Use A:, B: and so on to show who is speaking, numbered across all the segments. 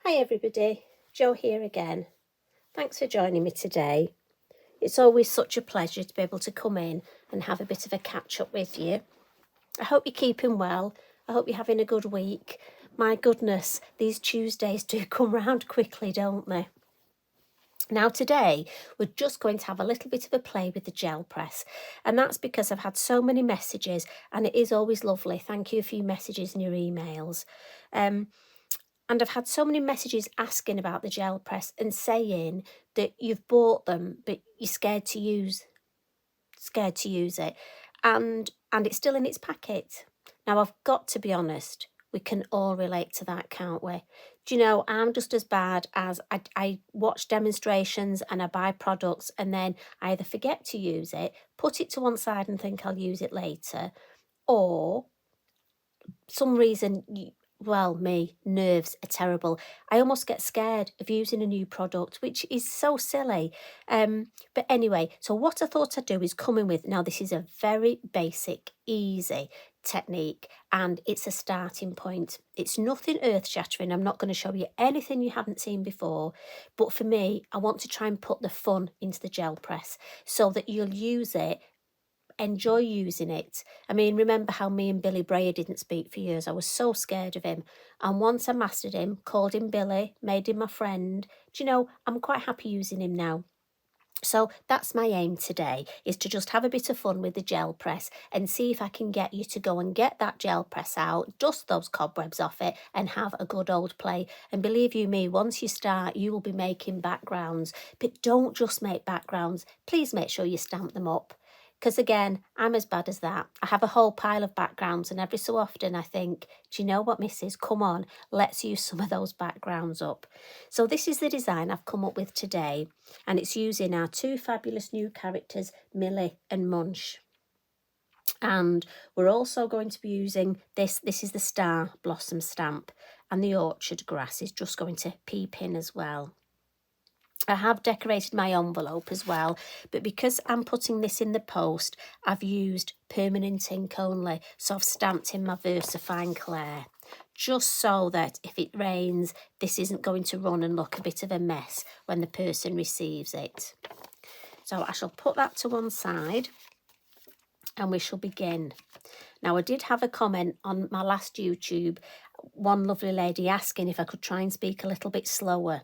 A: Hi everybody, Jo here again. Thanks for joining me today. It's always such a pleasure to be able to come in and have a bit of a catch up with you. I hope you're keeping well. I hope you're having a good week. My goodness, these Tuesdays do come round quickly, don't they? Now today, we're just going to have a little bit of a play with the gel press, and that's because I've had so many messages, and it is always lovely. Thank you for your messages and your emails. And I've had so many messages asking about the gel press and saying that you've bought them, but you're scared to use it. And it's still in its packet. Now, I've got to be honest, we can all relate to that, can't we? Do you know, I'm just as bad as I watch demonstrations and I buy products and then I either forget to use it, put it to one side and think I'll use it later, or some reason nerves are terrible. I almost get scared of using a new product, which is so silly. But anyway, so what I thought I'd do is come in with, now this is a very basic, easy technique, and it's a starting point. It's nothing earth-shattering. I'm not going to show you anything you haven't seen before, but for me, I want to try and put the fun into the gel press so that you'll use it, enjoy using it. I mean, remember how me and Billy Brayer didn't speak for years? I was so scared of him. And once I mastered him, called him Billy, made him my friend, do you know, I'm quite happy using him now. So that's my aim today, is to just have a bit of fun with the gel press and see if I can get you to go and get that gel press out, dust those cobwebs off it and have a good old play. And believe you me, once you start, you will be making backgrounds. But don't just make backgrounds. Please make sure you stamp them up. Because again, I'm as bad as that. I have a whole pile of backgrounds and every so often I think, do you know what, missus? Come on, let's use some of those backgrounds up. So this is the design I've come up with today, and it's using our two fabulous new characters, Millie and Munch. And we're also going to be using this is the Star Blossom stamp, and the orchard grass is just going to peep in as well. I have decorated my envelope as well, but because I'm putting this in the post, I've used permanent ink only, so I've stamped in my VersaFine Claire, just so that if it rains, this isn't going to run and look a bit of a mess when the person receives it. So I shall put that to one side and we shall begin. Now, I did have a comment on my last YouTube, one lovely lady asking if I could try and speak a little bit slower.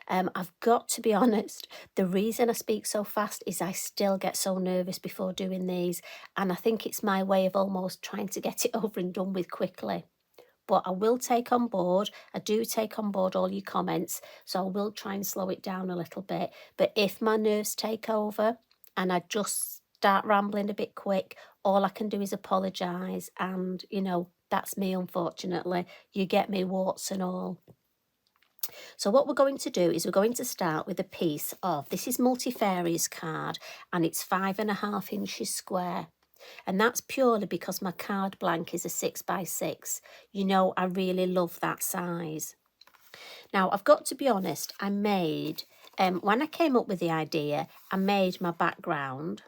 A: I've got to be honest, the reason I speak so fast is I still get so nervous before doing these, and I think it's my way of almost trying to get it over and done with quickly. But I will take on board, I do take on board all your comments, so I will try and slow it down a little bit. But if my nerves take over and I just start rambling a bit quick, all I can do is apologise, and, you know, that's me, unfortunately. You get me, warts and all. So what we're going to do is we're going to start with a piece of, this is Multifarious card, and it's 5.5 inches square. And that's purely because my card blank is a 6x6. You know, I really love that size. Now, I've got to be honest, I made, when I came up with the idea, I made my background.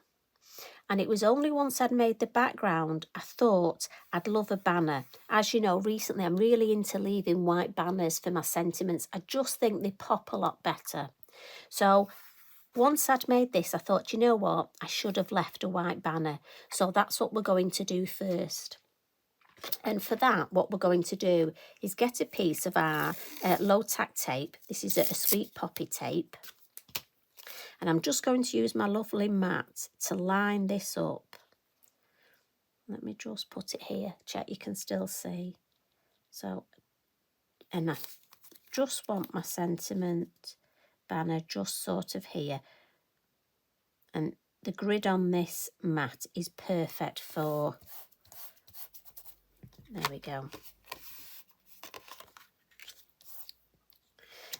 A: And it was only once I'd made the background, I thought I'd love a banner. As you know, recently I'm really into leaving white banners for my sentiments. I just think they pop a lot better. So once I'd made this, I thought, you know what, I should have left a white banner. So that's what we're going to do first. And for that, what we're going to do is get a piece of our low-tack tape. This is a Sweet Poppy tape. And I'm just going to use my lovely mat to line this up. Let me just put it here, check you can still see. So, and I just want my sentiment banner just sort of here. And the grid on this mat is perfect for, there we go.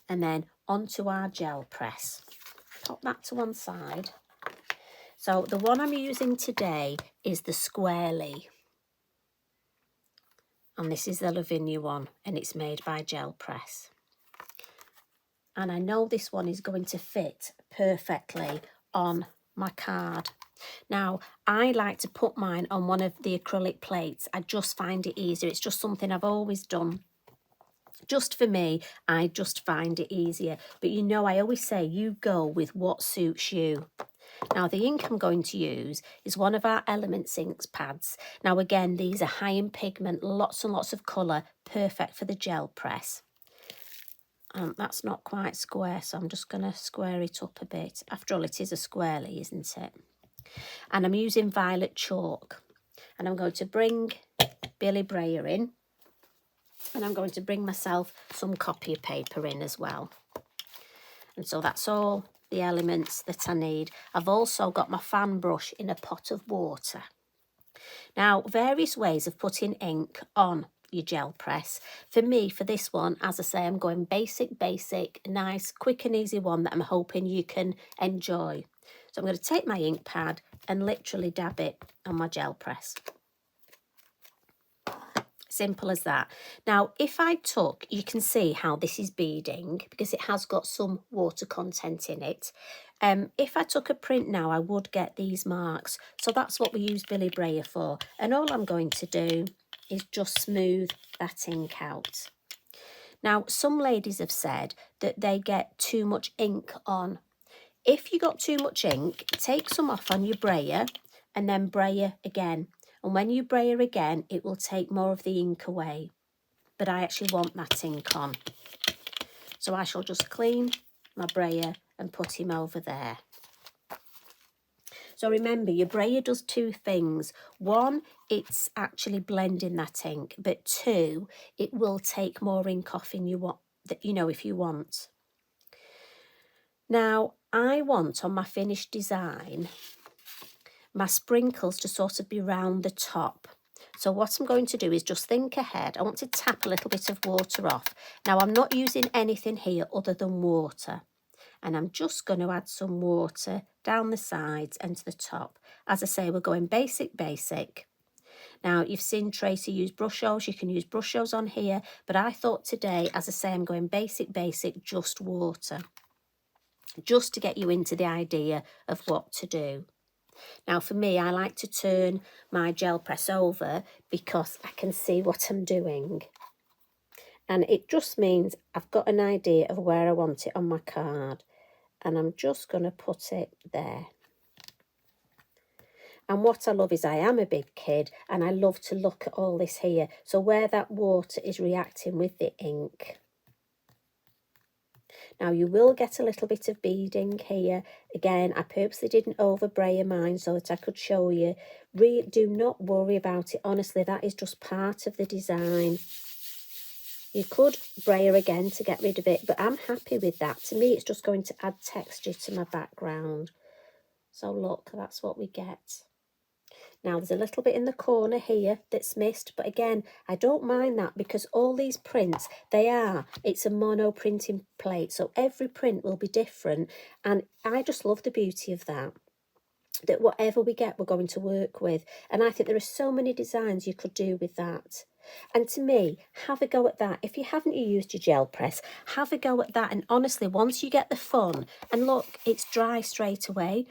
A: And then onto our gel press. Pop that to one side. So the one I'm using today is the Squarely. And this is the Lavinia one, and it's made by Gel Press. And I know this one is going to fit perfectly on my card. Now, I like to put mine on one of the acrylic plates. I just find it easier. It's just something I've always done. Just for me, I just find it easier. But you know, I always say you go with what suits you. Now, the ink I'm going to use is one of our Elements inks pads. Now, again, these are high in pigment, lots and lots of colour, perfect for the gel press. That's not quite square, so I'm just going to square it up a bit. After all, it is a squarely, isn't it? And I'm using violet chalk. And I'm going to bring Billy Brayer in. And I'm going to bring myself some copy paper in as well. And so that's all the elements that I need. I've also got my fan brush in a pot of water. Now, various ways of putting ink on your gel press. For me, for this one, as I say, I'm going basic, nice, quick and easy one that I'm hoping you can enjoy. So I'm going to take my ink pad and literally dab it on my gel press. Simple as that. Now, if I took, you can see how this is beading because it has got some water content in it. If I took a print now, I would get these marks. So that's what we use Billy Brayer for. And all I'm going to do is just smooth that ink out. Now, some ladies have said that they get too much ink on. If you got too much ink, take some off on your brayer and then brayer again. And when you brayer again, it will take more of the ink away. But I actually want that ink on. So I shall just clean my brayer and put him over there. So remember, your brayer does two things. One, it's actually blending that ink. But two, it will take more ink off in if you want. Now, I want on my finished design my sprinkles to sort of be round the top. So what I'm going to do is just think ahead. I want to tap a little bit of water off. Now, I'm not using anything here other than water. And I'm just going to add some water down the sides and to the top. As I say, we're going basic. Now, you've seen Tracy use brushos. You can use brushos on here. But I thought today, as I say, I'm going basic, just water. Just to get you into the idea of what to do. Now, for me, I like to turn my gel press over because I can see what I'm doing. And it just means I've got an idea of where I want it on my card. And I'm just going to put it there. And what I love is I am a big kid and I love to look at all this here. So where that water is reacting with the ink. Now, you will get a little bit of beading here. Again, I purposely didn't over-brayer mine so that I could show you. Really, do not worry about it. Honestly, that is just part of the design. You could brayer again to get rid of it, but I'm happy with that. To me, it's just going to add texture to my background. So look, that's what we get. Now, there's a little bit in the corner here that's missed, but again, I don't mind that because all these prints, it's a mono printing plate, so every print will be different, and I just love the beauty of that whatever we get, we're going to work with, and I think there are so many designs you could do with that. And to me, have a go at that. If you haven't used your gel press, have a go at that, and honestly, once you get the fun, and look, it's dry straight away.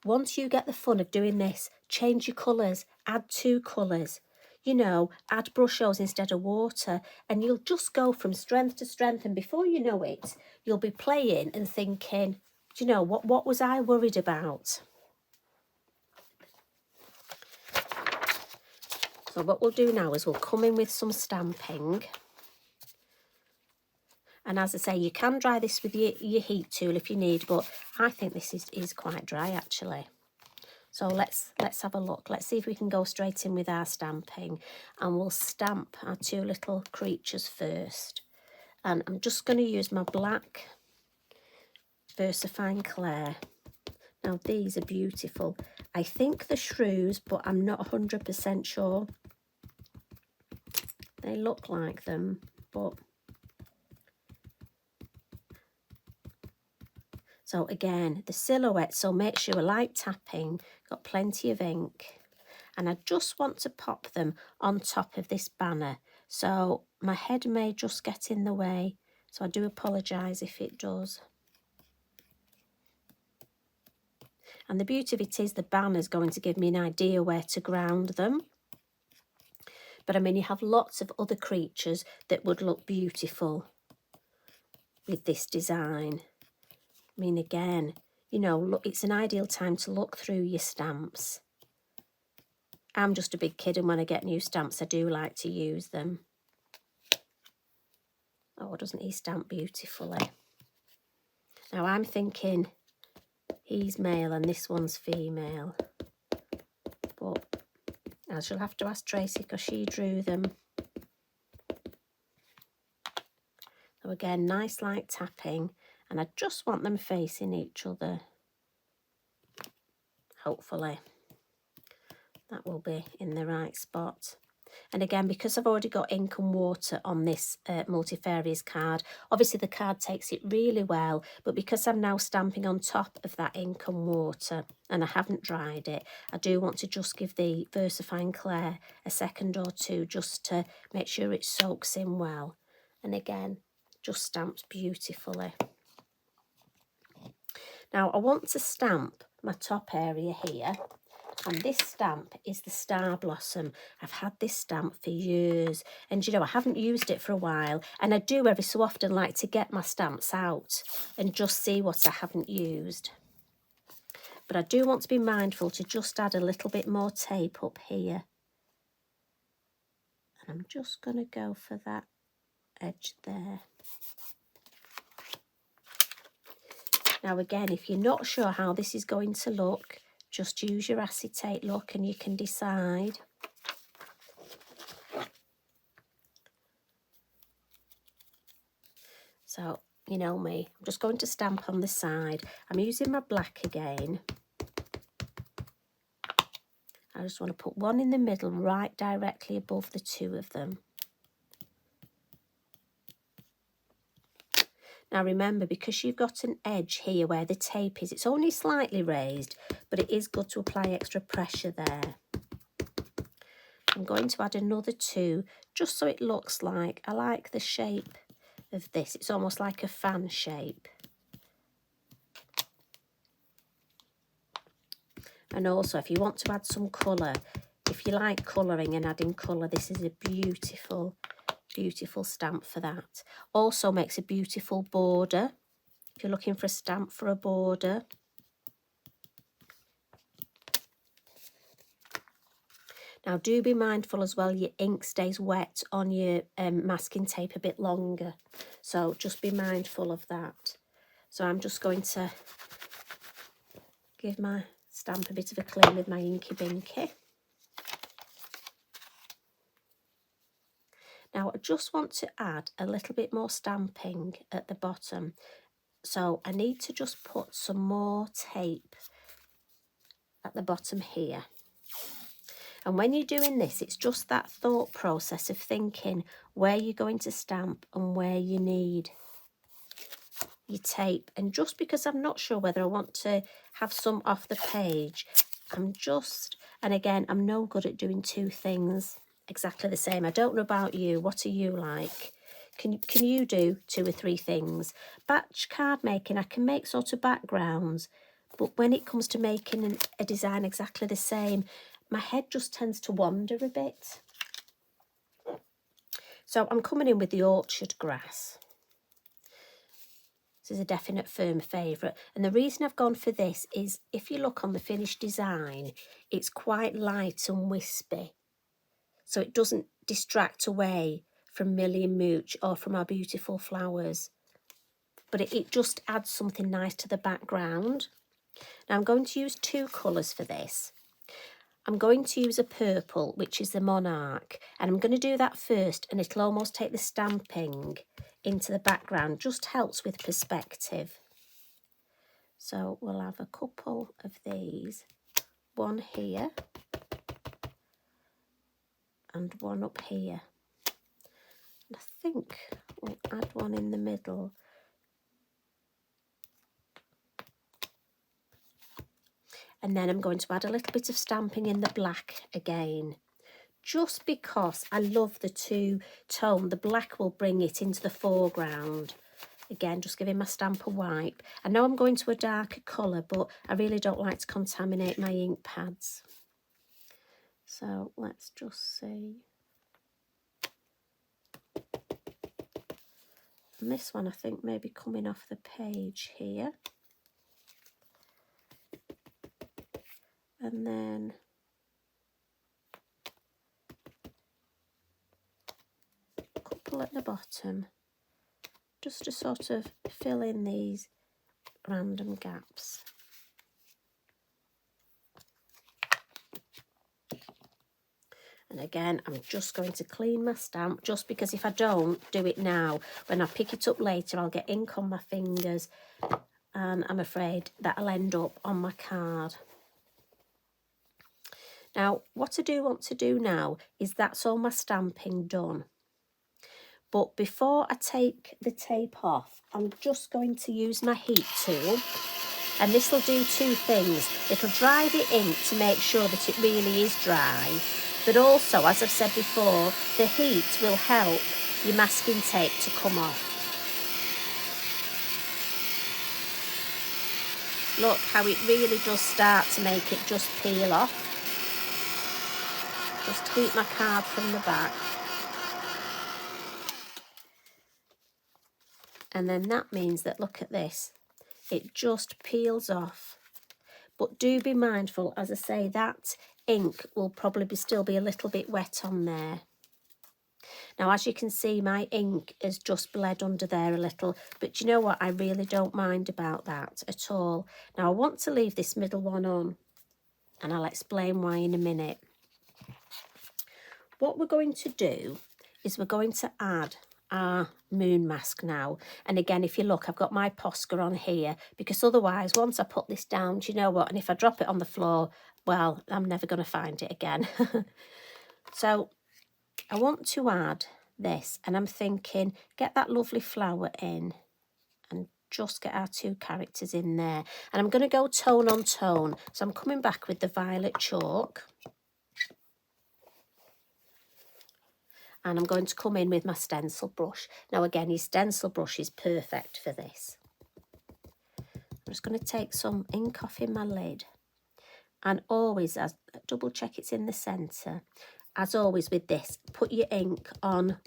A: Once you get the fun of doing this, change your colours, add 2 colours, add brushos instead of water, and you'll just go from strength to strength, and before you know it, you'll be playing and thinking, what was I worried about? So what we'll do now is we'll come in with some stamping. And as I say, you can dry this with your heat tool if you need, but I think this is quite dry actually. So let's have a look. Let's see if we can go straight in with our stamping, and we'll stamp our 2 little creatures first. And I'm just going to use my black VersaFine Clair. Now these are beautiful. I think they're shrews, but I'm not 100% sure. They look like them, but... So again, the silhouette, so make sure a light tapping, got plenty of ink. And I just want to pop them on top of this banner. So my head may just get in the way. So I do apologise if it does. And the beauty of it is the banner's going to give me an idea where to ground them. But I mean, you have lots of other creatures that would look beautiful with this design. I mean, again, you know, look, it's an ideal time to look through your stamps. I'm just a big kid, and when I get new stamps, I do like to use them. Oh, doesn't he stamp beautifully? Now, I'm thinking he's male and this one's female. But I shall have to ask Tracy because she drew them. So again, nice light tapping. And I just want them facing each other. Hopefully that will be in the right spot. And again, because I've already got ink and water on this multifarious card, obviously the card takes it really well, but because I'm now stamping on top of that ink and water and I haven't dried it, I do want to just give the VersaFine Clair a second or two just to make sure it soaks in well. And again, just stamps beautifully. Now I want to stamp my top area here. And this stamp is the Star Blossom. I've had this stamp for years. And, you know, I haven't used it for a while. And I do every so often like to get my stamps out and just see what I haven't used. But I do want to be mindful to just add a little bit more tape up here. And I'm just going to go for that edge there. Now, again, if you're not sure how this is going to look, just use your acetate look and you can decide. So, you know me, I'm just going to stamp on the side. I'm using my black again. I just want to put one in the middle, right directly above the two of them. Now remember, because you've got an edge here where the tape is, it's only slightly raised, but it is good to apply extra pressure there. I'm going to add another two, just so it looks like, I like the shape of this. It's almost like a fan shape. And also, if you want to add some colour, if you like colouring and adding colour, this is a beautiful, beautiful stamp for that. Also makes a beautiful border, if you're looking for a stamp for a border. Now, do be mindful as well, your ink stays wet on your masking tape a bit longer. So just be mindful of that. So I'm just going to give my stamp a bit of a clean with my Inky Binky. Now, I just want to add a little bit more stamping at the bottom. So I need to just put some more tape at the bottom here. And when you're doing this, it's just that thought process of thinking where you're going to stamp and where you need your tape. And just because I'm not sure whether I want to have some off the page, and again, I'm no good at doing two things exactly the same. I don't know about you. What are you like? Can you do two or three things? Batch card making, I can make sort of backgrounds, but when it comes to making a design exactly the same, my head just tends to wander a bit. So I'm coming in with the orchard grass. This is a definite firm favourite. And the reason I've gone for this is if you look on the finished design, it's quite light and wispy. So it doesn't distract away from Millie and Munch or from our beautiful flowers. But it just adds something nice to the background. Now I'm going to use two colours for this. I'm going to use a purple, which is the Monarch, and I'm going to do that first, and it'll almost take the stamping into the background, just helps with perspective. So we'll have a couple of these, one here and one up here. And I think we'll add one in the middle. And then I'm going to add a little bit of stamping in the black again, just because I love the two-tone. The black will bring it into the foreground. Again, just giving my stamp a wipe. I know I'm going to a darker colour, but I really don't like to contaminate my ink pads. So let's just see. And this one I think maybe coming off the page here. And then a couple at the bottom, just to sort of fill in these random gaps. And again, I'm just going to clean my stamp, just because if I don't do it now, when I pick it up later, I'll get ink on my fingers, and I'm afraid that'll end up on my card. Now, what I do want to do now is that's all my stamping done. But before I take the tape off, I'm just going to use my heat tool. And this will do two things. It'll dry the ink to make sure that it really is dry. But also, as I've said before, the heat will help your masking tape to come off. Look how it really does start to make it just peel off. Just to keep my card from the back. And then that means that, look at this, it just peels off. But do be mindful, as I say, that ink will probably still be a little bit wet on there. Now, as you can see, my ink has just bled under there a little, but you know what? I really don't mind about that at all. Now, I want to leave this middle one on, and I'll explain why in a minute. What we're going to do is we're going to add our moon mask now. And again, if you look, I've got my Posca on here, because otherwise, once I put this down, do you know what? And if I drop it on the floor, well, I'm never going to find it again. So I want to add this, and I'm thinking, get that lovely flower in and just get our two characters in there. And I'm going to go tone on tone. So I'm coming back with the violet chalk. And I'm going to come in with my stencil brush. Now again, your stencil brush is perfect for this. I'm just going to take some ink off in my lid. And always, as double check it's in the centre. As always with this, put your ink on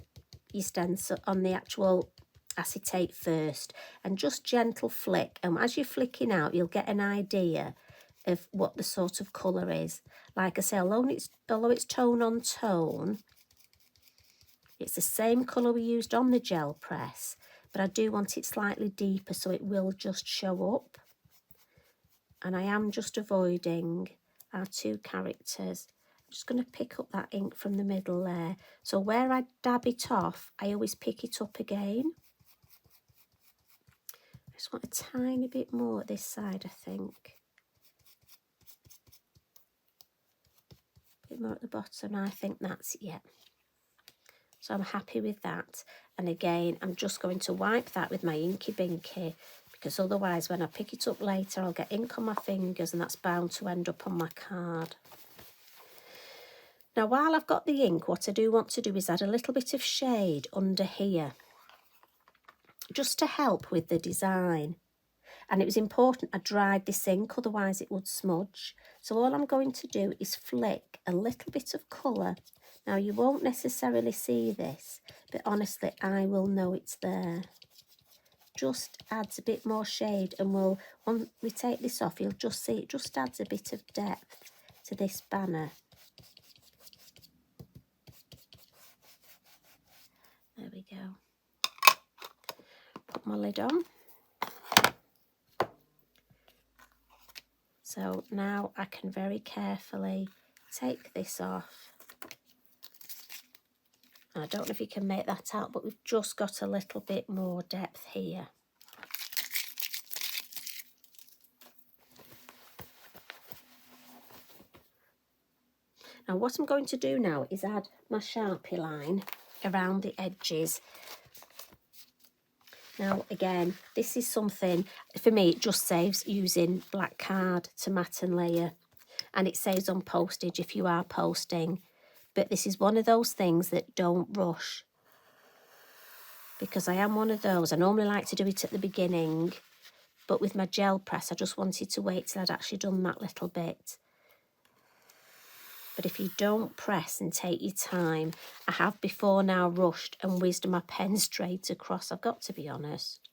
A: your stencil, on the actual acetate first. And just gentle flick. And as you're flicking out, you'll get an idea of what the sort of colour is. Like I say, although it's tone on tone, it's the same colour we used on the gel press, but I do want it slightly deeper so it will just show up. And I am just avoiding our two characters. I'm just going to pick up that ink from the middle there. So where I dab it off, I always pick it up again. I just want a tiny bit more at this side, I think. A bit more at the bottom, I think that's it, yeah. So I'm happy with that. And again, I'm just going to wipe that with my Inky Binky, because otherwise when I pick it up later, I'll get ink on my fingers and that's bound to end up on my card. Now, while I've got the ink, what I do want to do is add a little bit of shade under here, just to help with the design. And it was important I dried this ink, otherwise it would smudge. So all I'm going to do is flick a little bit of colour. Now, you won't necessarily see this, but honestly, I will know it's there. Just adds a bit more shade, and when we take this off, you'll just see it just adds a bit of depth to this banner. There we go. Put my lid on. So now I can very carefully take this off. I don't know if you can make that out, but we've just got a little bit more depth here. Now what I'm going to do now is add my Sharpie line around the edges. Now again, this is something, for me, it just saves using black card to mat and layer. And it saves on postage if you are posting. But this is one of those things that don't rush. Because I am one of those. I normally like to do it at the beginning. But with my gel press, I just wanted to wait till I'd actually done that little bit. but if you don't press and take your time, I have before now rushed and whizzed my pen straight across, I've got to be honest.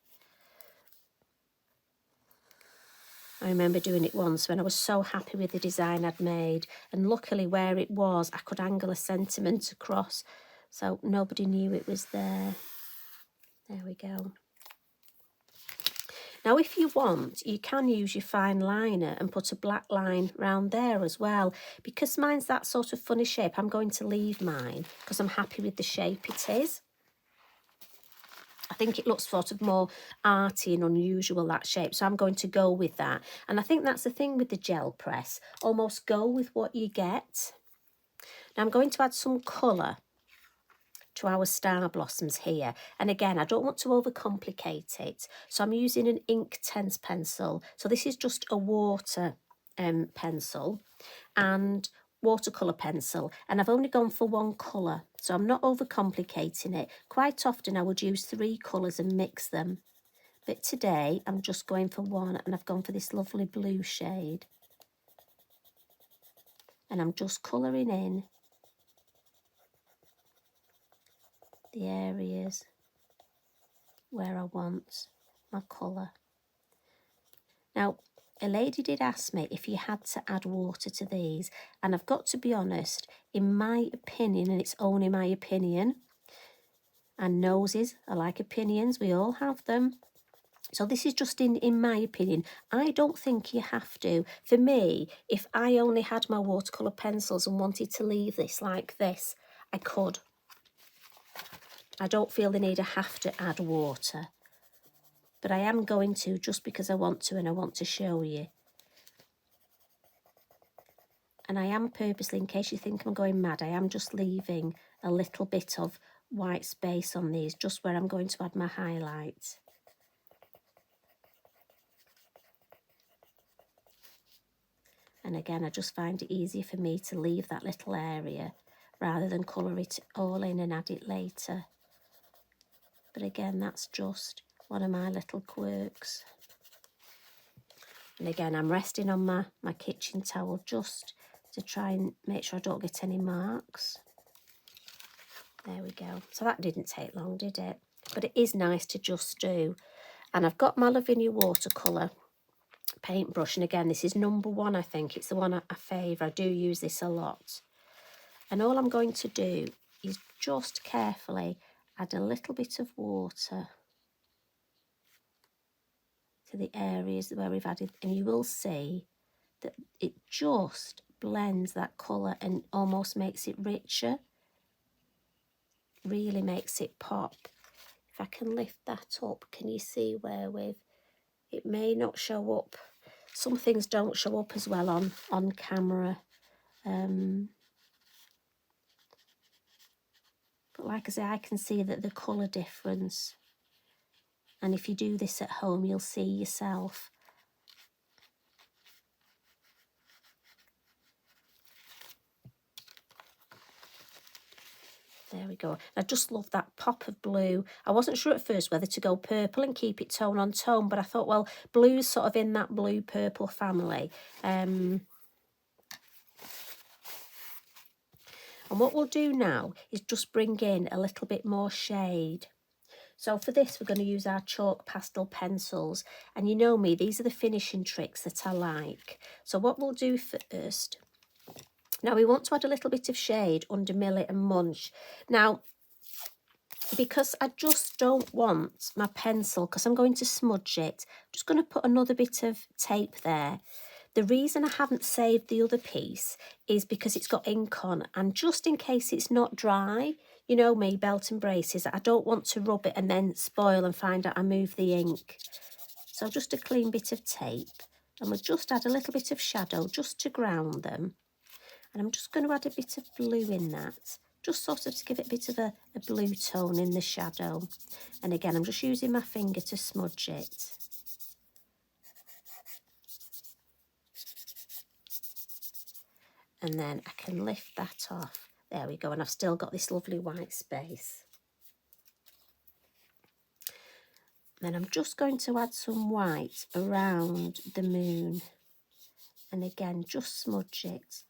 A: I remember doing it once when I was so happy with the design I'd made, and luckily where it was, I could angle a sentiment across, so nobody knew it was there. There we go. Now, if you want, you can use your fine liner and put a black line round there as well. Because mine's that sort of funny shape, I'm going to leave mine because I'm happy with the shape it is. I think it looks sort of more arty and unusual, that shape, so I'm going to go with that. And I think that's the thing with the gel press, almost go with what you get. Now I'm going to add some colour to our star blossoms here, and again I don't want to overcomplicate it, so I'm using an Inktense pencil. So this is just a water pencil and watercolour pencil, and I've only gone for one colour, so I'm not overcomplicating it. Quite often I would use 3 colours and mix them, but today I'm just going for one, and I've gone for this lovely blue shade, and I'm just colouring in the areas where I want my colour. Now, a lady did ask me if you had to add water to these, and I've got to be honest, in my opinion, and it's only my opinion, and noses are like opinions, we all have them. So this is just in my opinion. I don't think you have to. For me, if I only had my watercolour pencils and wanted to leave this like this, I could. I don't feel the need I have to add water. But I am going to, just because I want to, and I want to show you. And I am purposely, in case you think I'm going mad, I am just leaving a little bit of white space on these, just where I'm going to add my highlight. And again, I just find it easier for me to leave that little area rather than colour it all in and add it later. But again, that's just one of my little quirks. And again, I'm resting on my kitchen towel just to try and make sure I don't get any marks. There we go. So that didn't take long, did it? But it is nice to just do. And I've got my Lavinia watercolour paintbrush, and again, this is number 1, I think. It's the one I favour. I do use this a lot. And all I'm going to do is just carefully add a little bit of water to the areas where we've added, and you will see that it just blends that colour and almost makes it richer. Really makes it pop. If I can lift that up, can you see where it may not show up. Some things don't show up as well on camera. But like I say, I can see that the colour difference. And if you do this at home, you'll see yourself. There we go. I just love that pop of blue. I wasn't sure at first whether to go purple and keep it tone on tone, but I thought, well, blue's sort of in that blue-purple family. And what we'll do now is just bring in a little bit more shade. So for this, we're going to use our chalk pastel pencils. And you know me, these are the finishing tricks that I like. So what we'll do first, now we want to add a little bit of shade under Millie and Munch. Now, because I just don't want my pencil, because I'm going to smudge it, I'm just going to put another bit of tape there. The reason I haven't saved the other piece is because it's got ink on, and just in case it's not dry, you know me, belt and braces, I don't want to rub it and then spoil and find out I moved the ink. So just a clean bit of tape, and we'll just add a little bit of shadow just to ground them. And I'm just going to add a bit of blue in that, just sort of to give it a bit of a blue tone in the shadow. And again, I'm just using my finger to smudge it. And then I can lift that off. There we go, and I've still got this lovely white space. Then I'm just going to add some white around the moon. And again, just smudge it.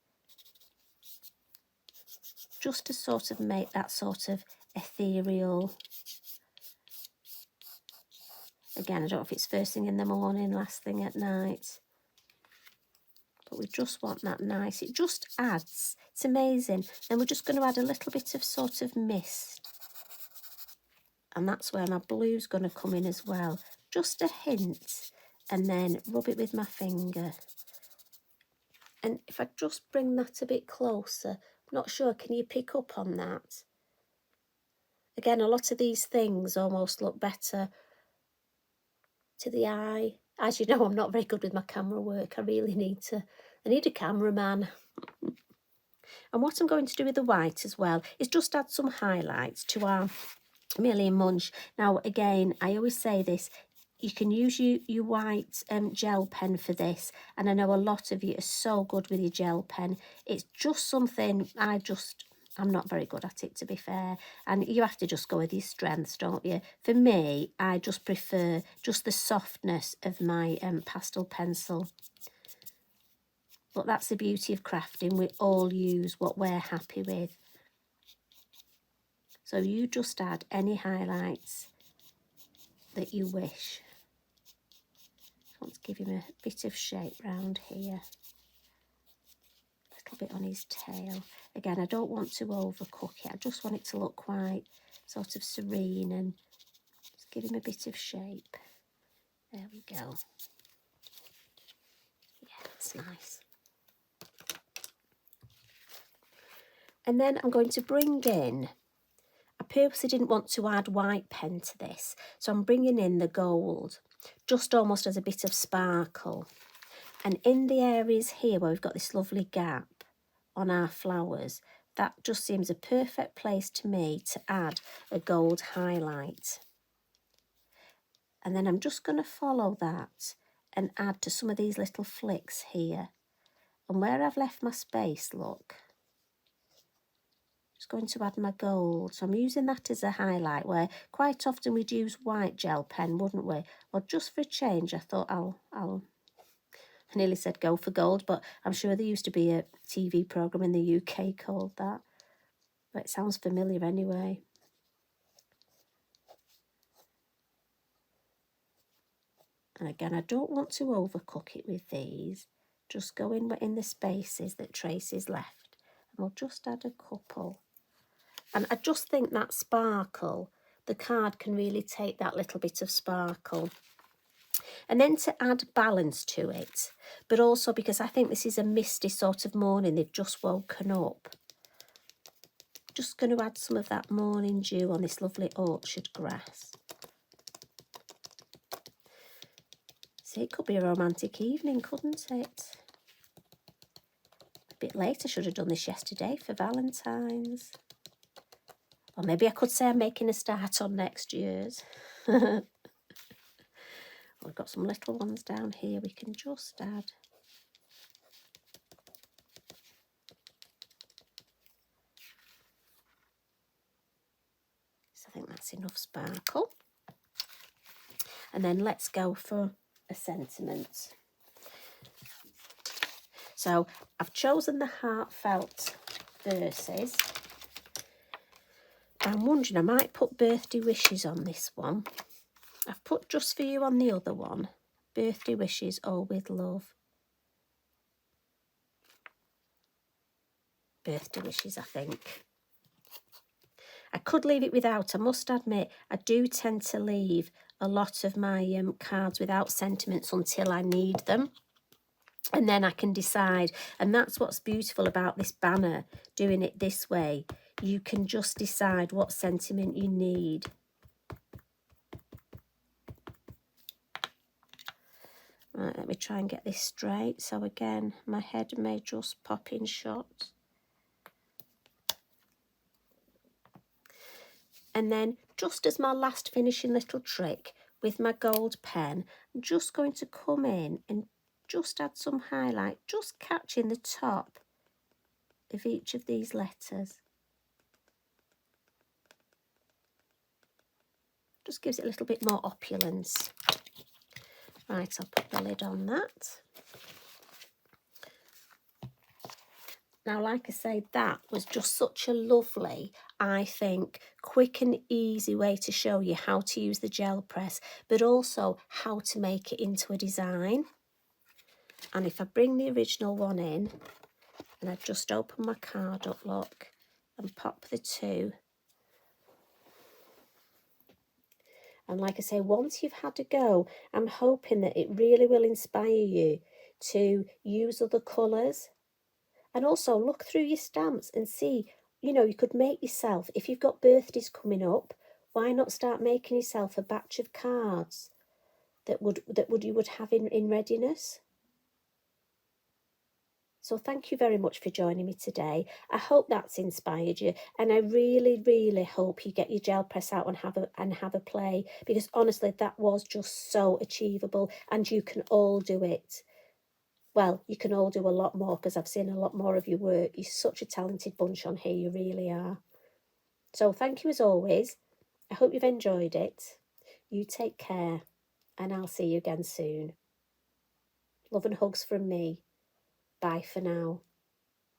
A: just to sort of make that sort of ethereal. Again, I don't know if it's first thing in the morning, last thing at night, but we just want that nice. It just adds, it's amazing. Then we're just going to add a little bit of sort of mist. And that's where my blue's going to come in as well. Just a hint. And then rub it with my finger. And if I just bring that a bit closer, I'm not sure, can you pick up on that? Again, a lot of these things almost look better to the eye. As you know, I'm not very good with my camera work. I really need a cameraman. And what I'm going to do with the white as well is just add some highlights to our Millie and Munch. Now, again, I always say this, you can use your white gel pen for this. And I know a lot of you are so good with your gel pen. It's just something I'm not very good at it, to be fair. And you have to just go with your strengths, don't you? For me, I just prefer just the softness of my pastel pencil. But that's the beauty of crafting. We all use what we're happy with. So you just add any highlights that you wish. I want to give him a bit of shape round here. A little bit on his tail. Again, I don't want to overcook it. I just want it to look quite sort of serene and just give him a bit of shape. There we go. Yeah, that's nice. And then I'm going to bring in, I purposely didn't want to add white pen to this, so I'm bringing in the gold, just almost as a bit of sparkle. And in the areas here where we've got this lovely gap on our flowers, that just seems a perfect place to me to add a gold highlight. And then I'm just going to follow that and add to some of these little flicks here. And where I've left my space, look, just going to add my gold. So I'm using that as a highlight, where quite often we'd use white gel pen, wouldn't we? Well, just for a change, I thought I nearly said go for gold, but I'm sure there used to be a TV programme in the UK called that. But it sounds familiar anyway. And again, I don't want to overcook it with these. Just go in the spaces that Tracy's left. And we'll just add a couple. And I just think that sparkle, the card can really take that little bit of sparkle. And then to add balance to it, but also because I think this is a misty sort of morning, they've just woken up. Just going to add some of that morning dew on this lovely orchard grass. See, it could be a romantic evening, couldn't it? A bit late, I should have done this yesterday for Valentine's. Or maybe I could say I'm making a start on next year's. We've got some little ones down here we can just add. So I think that's enough sparkle. And then let's go for a sentiment. So I've chosen the heartfelt verses. I'm wondering, I might put birthday wishes on this one. I've put just for you on the other one. Birthday wishes, all with love. Birthday wishes, I think. I could leave it without. I must admit, I do tend to leave a lot of my cards without sentiments until I need them. And then I can decide. And that's what's beautiful about this banner, doing it this way. You can just decide what sentiment you need. Right, let me try and get this straight. So again, my head may just pop in shots. And then just as my last finishing little trick with my gold pen, I'm just going to come in and just add some highlight, just catching the top of each of these letters. Just gives it a little bit more opulence. Right, I'll put the lid on that. Now, like I say, that was just such a lovely, I think, quick and easy way to show you how to use the gel press, but also how to make it into a design. And if I bring the original one in, and I just open my card up, look, and pop the two. And like I say, once you've had a go, I'm hoping that it really will inspire you to use other colours. And also look through your stamps and see, you know, you could make yourself, if you've got birthdays coming up, why not start making yourself a batch of cards that you would have in readiness? So thank you very much for joining me today. I hope that's inspired you, and I really, really hope you get your gel press out and have a play, because honestly, that was just so achievable, and you can all do it. Well, you can all do a lot more, because I've seen a lot more of your work. You're such a talented bunch on here, you really are. So thank you as always. I hope you've enjoyed it. You take care, and I'll see you again soon. Love and hugs from me. Bye for now.